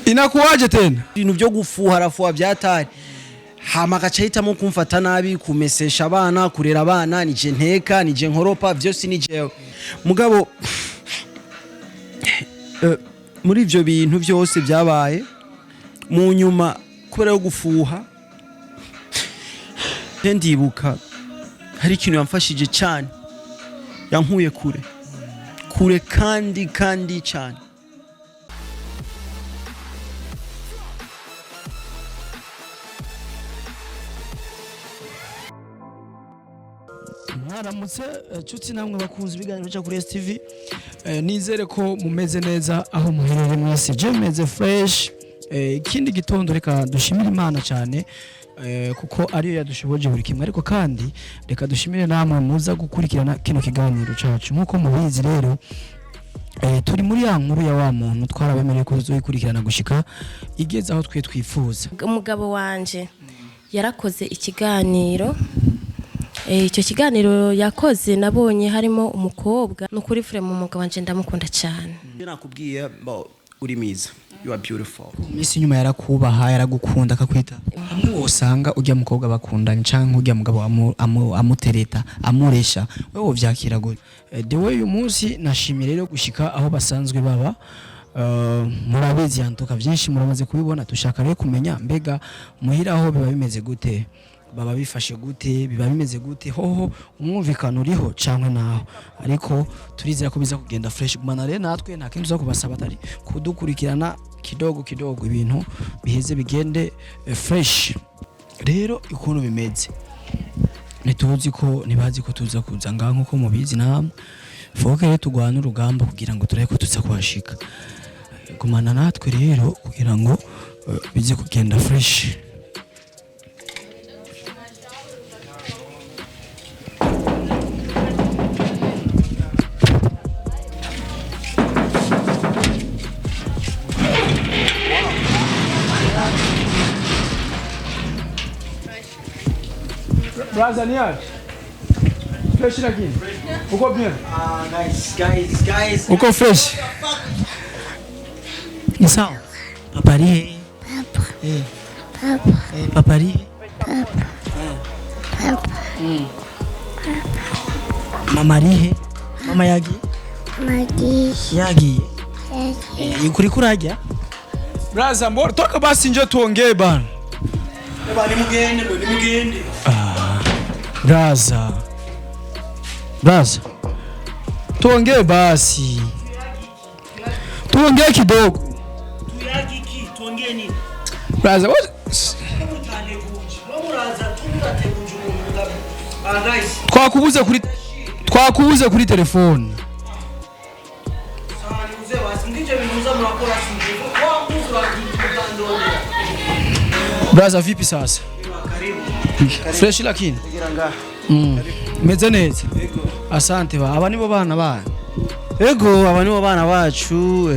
Inakuwaje tena ibintu byo gufuharafuha byatari hama gacahitamo kumfata nabi kumesesha abana kurera abana nije nteka nije nkoropa byose nije mugabo muri ivyo bintu byose byabaye mu nyuma kubera yo gufuha ndibuka hari ikintu yamfashije cyane yankuye kure kandi cyane. Mwaramutse nshuti namwe bakunze ibiganiro bya kuri STV, nizere ko mumeze neza aho muherereye mwese. Je meze fresh, ikindi gitondo reka dushimire Imana cyane kuko ariyo yadushoboje buri kimwe, ariko kandi reka dushimire namwe muza gukurikirana kino kiganiro cyacu. Nkuko mubizi rero turi muri ya nkuru ya wa muntu twarabemereye ko tuzoyikurikirana gushika igeze aho twe twifuza. Umugabo wanje yarakoze ikiganiro, icyo kiganiro yakoze nabonye harimo umukobwa n'ukuri fure mu mugabo wanje ndamukunda cyane. Nakubwiye uri mwiza, you are beautiful. Misi nyuma yarakubaha yaragukunda akakwita. Amwe wosanga ujya mukobwa bakundanye canke ujya mugabo amutereta amuresha, wewe vyakira gute? Dewe uyu munsi nashimire rero gushika aho basanzwe baba. Murabizi yantuka byinshi muramaze kubibona, tushaka rero kumenya mbega muhira aho biba bimeze gute, baba bifashe gute, biba bimeze gute, hoho umwumvikano uriho canke naho. Ariko turizera ko biza kugenda fresh. Gumana rero natwe nta kintu zo kubasaba atari kudukurikirana kidogo ibintu biheze bigende fresh. Rero ikuntu bimeze nituzi ko nibazi ko tuza kuza nganko ko mubizi namwe foke rero tugwana urugamba kugira ngo tureke ko tuza kuhashika. Gumana natwe rero kugira ngo bize kugenda fresh. Braza niaje? Fresh lakini. Uko bien? Guys. Uko fresh? Ni sawa? Papari. Papa. Papa. Papari. Papa. Papa. Mama rihe? Mama yagi? Magi. Yagi. Yagi. Kurajya? Braza mbona toka basi njoo tuongee bana. Baba ni mugende. Braza. Tuongee basi. Tuongee kidogo. Tuyagiki tuongee nini? Braza, what? Twakubuze kuri telefone. Braza vipi sasa? Fresh lakini. Meze neza. Asante ba. Aba nibo bana bana. Ego aba nibo bana bacu,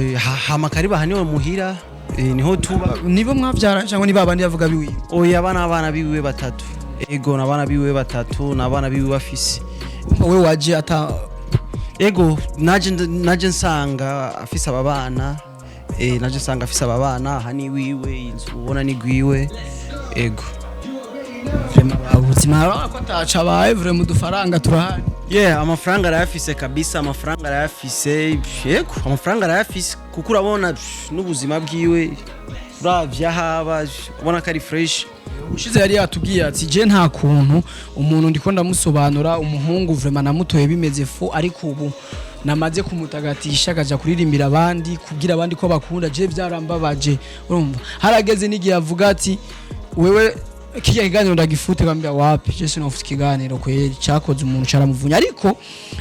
hamakariba haniwe muhira, niho tuba. Nibo mwavyara cyangwa ni babandi yavuga biwiwe? Oya abana biwiwe batatu. Ego nabana biwiwe batatu, nabana biwiwe bafise. Wewe waje ata ego naje nsanga afise ababana, naje nsanga afise ababana hani wiwe inzu ubona ni gwiwe. Ego ubuzima ko ataca baye vure mu dufaranga turahari. Amafaranga arayafise kabisa, amafaranga arayafise. Yego amafaranga arayafise kuko urabona n'ubuzima bwiwe uravya haba ubona ko ari fresh. Ushize yari yatubwiye ati je nta kuntu umuntu ndiko ndamusobanura umuhungu vraiment namutoye bimeze fu, ariko ubu namaze kumutagatisha akaja kuririmbira abandi kugira abandi ko bakunda. Je byarambabaje, urumva harageze n'igihe avuga ati wewe kijya kiganiro ndagifute bambya wapi, je sinofite ikiganiro kweri cyakoze umuntu caramuvunya. Ariko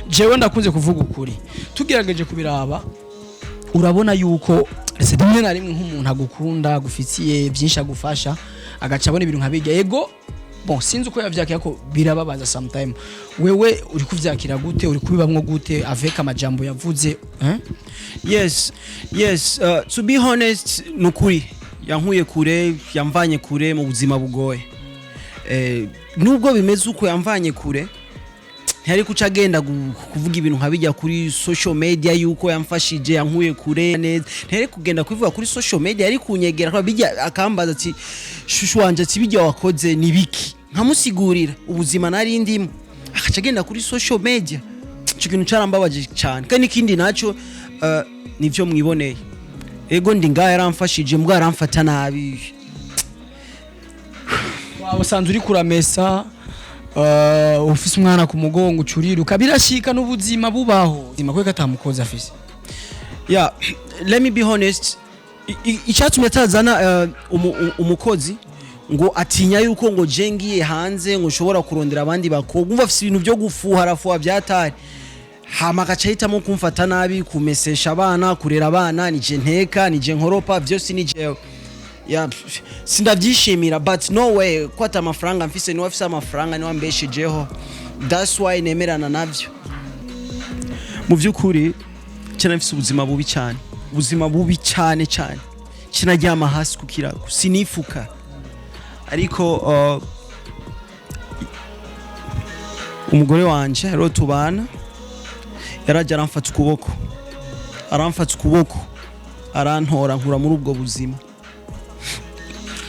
jewe ndakunze kuvuga ukuri, tugerageje kubiraba urabona yuko ese rimwe na rimwe nk'umuntu agukunda agufitiye byinshi agufasha agaca abona ibintu nkabijya. Ego bon sinzi uko yavyakira ko birababaza sometime. Wewe uri kuvyakira gute, uri kubibamwo gute avec amajambo yavuze? Yes, to be honest nukuri yankuye kure, yamvanye kure mu buzima bugoye. Nubwo bimeze uko yamvanye kure, ntiyari kuca agenda kuvuga ibintu nkabijya kuri social media yuko yamfashije yankuye kure neza, ntiyari kugenda kuvuga kuri social media, yari kunyegera kwa bijya akambaza ati shushu wanje ati bijya wakoze ni biki, nkamusigurira ubuzima nari ndimo, akaca agenda kuri social media. Ico kintu carambabaje cyane, kandi ikindi naco nivyo mwiboneye, ego ndi ngaho yaramfashije mbwa yaramfata nabi. Wasanze uri kuramesa ufise umwana ku mugongo ucuriruka birashika n'ubuzima bubaho zima kwe katamukoze afise. Yeah, let me be honest, icyatumye tazana umukozi ngo atinya yuko ngo jengiye hanze ngo ushobora kurondera abandi bakobwa, umva afise ibintu byo gufuharafuha byatari, hama gacahitamo kumfata nabi, kumesesha abana, kurera abana, nije nteka, nije nkoropa, byose nije. Yeah, sindabyishimira, but no way kwata amafaranga mfise, ni wafise amafaranga ni wambeshejeho, that's why nemerana navyo. Mu byukuri cyane mfise ubuzima bubi cyane, ubuzima bubi cyane cyane, kinaryama hasi kukirago sinifuka, ariko umugore wanje rero tubana yaraje aramfata ukuboko arantora nkura muri ubwo buzima,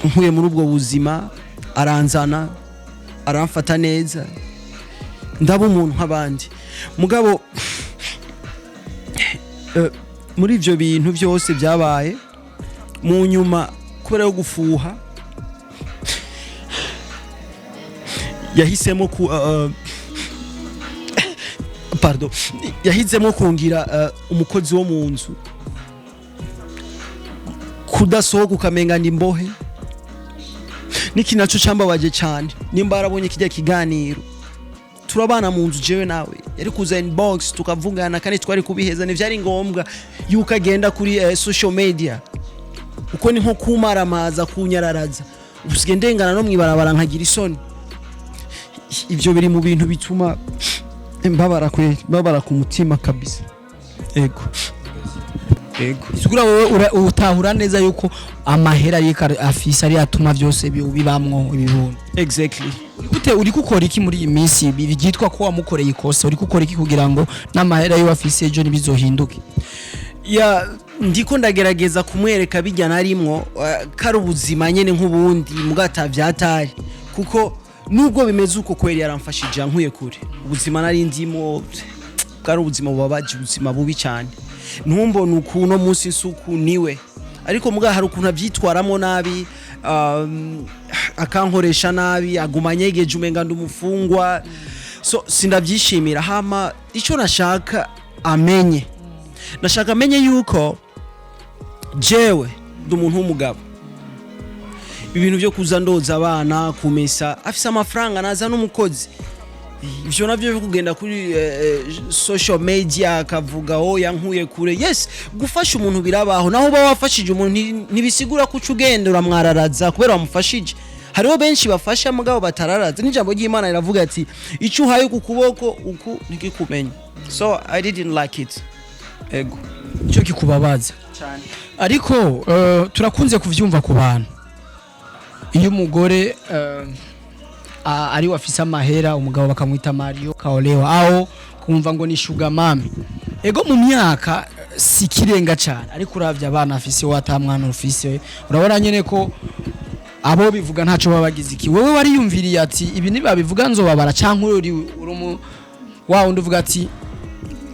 nkuye muri ubwo buzima aranzana aramfata neza, ndaba umuntu nk'abandi. Mugabo muri ivyo bintu byose byabaye mu nyuma kubera yo gufuha yahisemo yahisemo kungira umukozi wo mu nzu, kudasohoka ukamenga ndi mbohe. Niki naco cambabaje cyane, nimba arabonye kijya kiganiro turabana mu nzu jewe nawe, yari kuza inbox tukavugana, kandi twari kubiheza, ni byari ngombwa yuko agenda kuri social media, uko ni nko kumaramaza kunyararaza, usige ndengana no mwibarabara nkagira isoni. Ivyo biri mu bintu bituma mbabara ku mutima kabisa. Ego sigura wowe utahura neza yuko amahera afise ari atuma byose bibamwo ibibuntu. Exactly. Uri gukora iki muri iyi minsi byitwa ko wamukoreye ikosa, uri gukora iki kugira ngo n'amahera yo afise ejo nibizohinduke? Ya ndiko ndagerageza kumwereka bijya narimwo kari ubuzima nyene nk'ubundi mugata byatari, kuko nubwo bimeze uko kweri yaramfashije yankuye kure, ubuzima nari ndimo kari ubuzima bubabaje, ubuzima bubi cyane. Ntumbone ukuno munsi nsuku niwe, ariko muga hari ukuntu abyitwaramo nabi, akankoresha nabi, aguma nyegeje umenga ndumufungwa, so sindabyishimira. Hama ico nashaka amenye yuko jewe ndi umuntu w'umugabo, ibintu byo kuza ndoza abana kumesa afise amafaranga naza n'umukozi, ivyo navyo byo kugenda kuri social media akavuga yankuye kure. Yes, gufasha umuntu birabaho, naho ba wafashije umuntu nibisigura ko ucugendera mwararaza kubera wamufashije. Hariho benshi bafasha mugabo batararaza, n'ijambo ry'Imana riravuga ati ico uhaye ku kuboko uku nikikumenya. So I didn't like it. Ego cyo kikubabaza cyane, ariko turakunze kuvyumva ku bantu, iyo umugore ari wafise amahera umugabo bakamwita Mario kaolewa aho kumva ngo ni sugar mami. Ego mu myaka sikirenga cyane, ariko uravye abana afise watamwana ufise, urabona nyene ko abo bivuga ntaco babagize iki. Wewe wariyumviriye ati ibi nibabivuga nzobabara, canke uri wa undi uvuga ati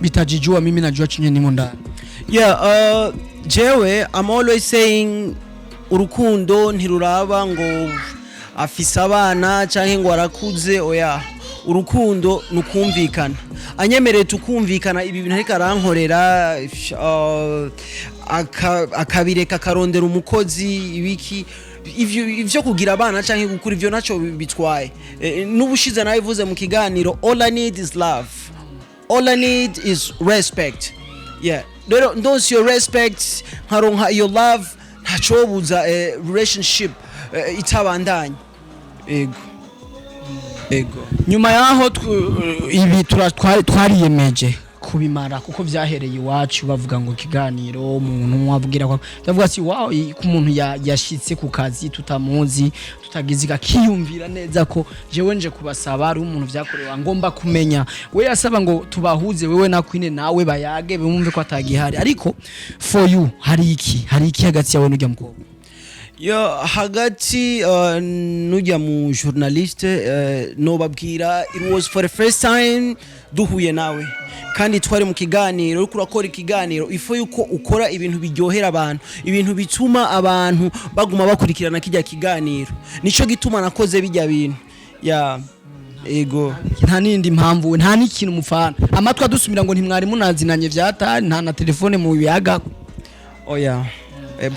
bitajijua mimi najua chinye nimo ndani? Yeah, jewe I'm always saying urukundo ntiruraba ngo afise abana canke ngo arakuze, oya, urukundo nukumvikana. Anyemereye tukumvikana ibi bintu ariko arankorera, akabireka karondera umukozi ibiki, ivyo kugira abana canke gukura ivyo naco bitwaye. N'ubushize nabivuze mu kiganiro, all I need is love, all I need is respect. Yeah, those your respect nkaronka your love, ntacobuza relationship itabandanye. Ego nyuma yaho ibi twariyemeje kubimara kuko byahereye iwacu bavuga ngo ikiganiro umuntu wavugira ko ndavuga ati wow ku muntu yashitse ku kazi tutamuzi tutagize akiyumvira neza ko jewe nje kubasaba ari umuntu vyakorewa ngomba kumenya we yasaba ngo tubahuze wewe na Queen nawe bayage bumve ko atagihari ariko for you hari iki hagati yawe n'ujya mukobwa yo hagati nujya mu journaliste no babwira it was for the first time duhuye nawe kandi twari mu kiganiro uriko urakora ikiganiro ifo yuko ukora ibintu biryohera abantu ibintu bituma abantu baguma bakurikirana kijya kiganiro nico gituma nakoze bijya bintu ya ego nta nindi mpamvu nta n'ikintu mufana amatwa dusumira ngo ntimwari munazinanye vyatari nta na telefone mu biyaga oya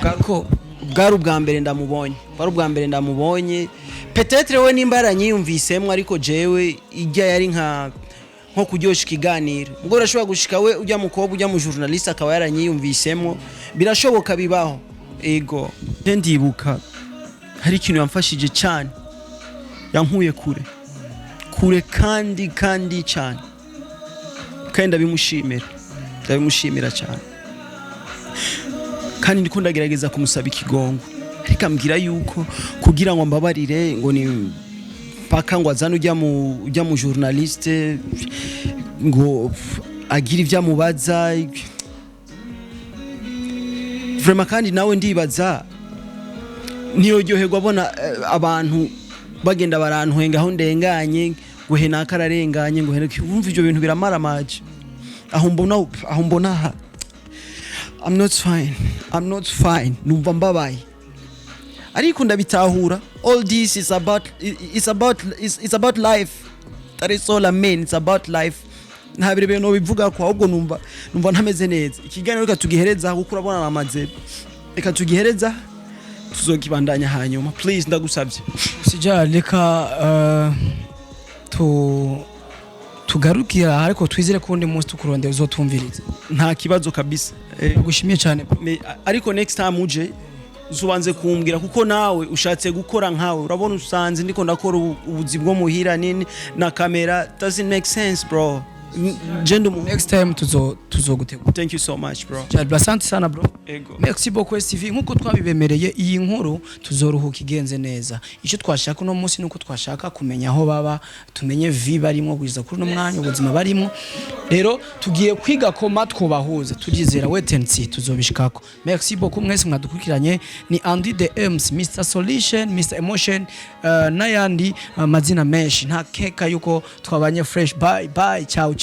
bwako bwari ubwa mbere ndamubonye peut-être we nimba yaranyiyumvisemwe ariko jewe ijya yari nko kuryosha ikiganiro ubwo urashobora gushika we ujya mukobwa ujya mu journaliste akaba yaranyiyumvisemwe birashoboka bibaho ego ndibuka hari ikintu yamfashije cyane yankuye kure kandi cyane kandi ndabimushimira cyane kandi ndiko ndagerageza kumusaba ikigongo ariko ambwira yuko kugira ngo mbabarire ngo ni paka ngo azana ujya mu journaliste ngo agira ivyamubaza vraiment kandi nawe ndibaza ntiyoryoherwa abona abantu bagenda barantwenga aho ndenganye ngo henaka ararenganye ngo henaka wumva ivyo bintu biramaramaje aho mbona I'm not fine numva mbabaye ariko ndabitahura all this is about life that is all I mean it's about life nta birebe no bivuga ko ahubwo numva ntameze neza ikiganiro reka tugihereza kuko urabona namaze reka tugihereza tuzokibandanya hanyuma please ndagusabye sija reka tugarukira ariko twizere ko undi munsi tukurondera uzotumviriza nta kibazo kabisa gushimiye cyane ariko next time uje zubanze kumbwira kuko nawe ushatse gukora nkawe urabona usanze ndiko ndakora ubuzi bwo muhira nini na kamera doesn't make sense bro next time tuzogutegura thank you so much bro asante sana bro ego merci beaucoup STV nkuko twabibemereye iyi nkuru tuzoruhuka igenze neza icyo twashaka no munsi nuko twashaka kumenya aho baba tumenye vi barimo kugeza kuri no mwanya ubuzima barimo rero tugiye kwiga koma twobahuze tugizera wait and see tuzobishikako merci beaucoup mwese mwadukurikiranye ni Andy the M's Mr Solution Mr Emotion n'ayandi mazina menshi nta keka yuko twabanye fresh bye ciao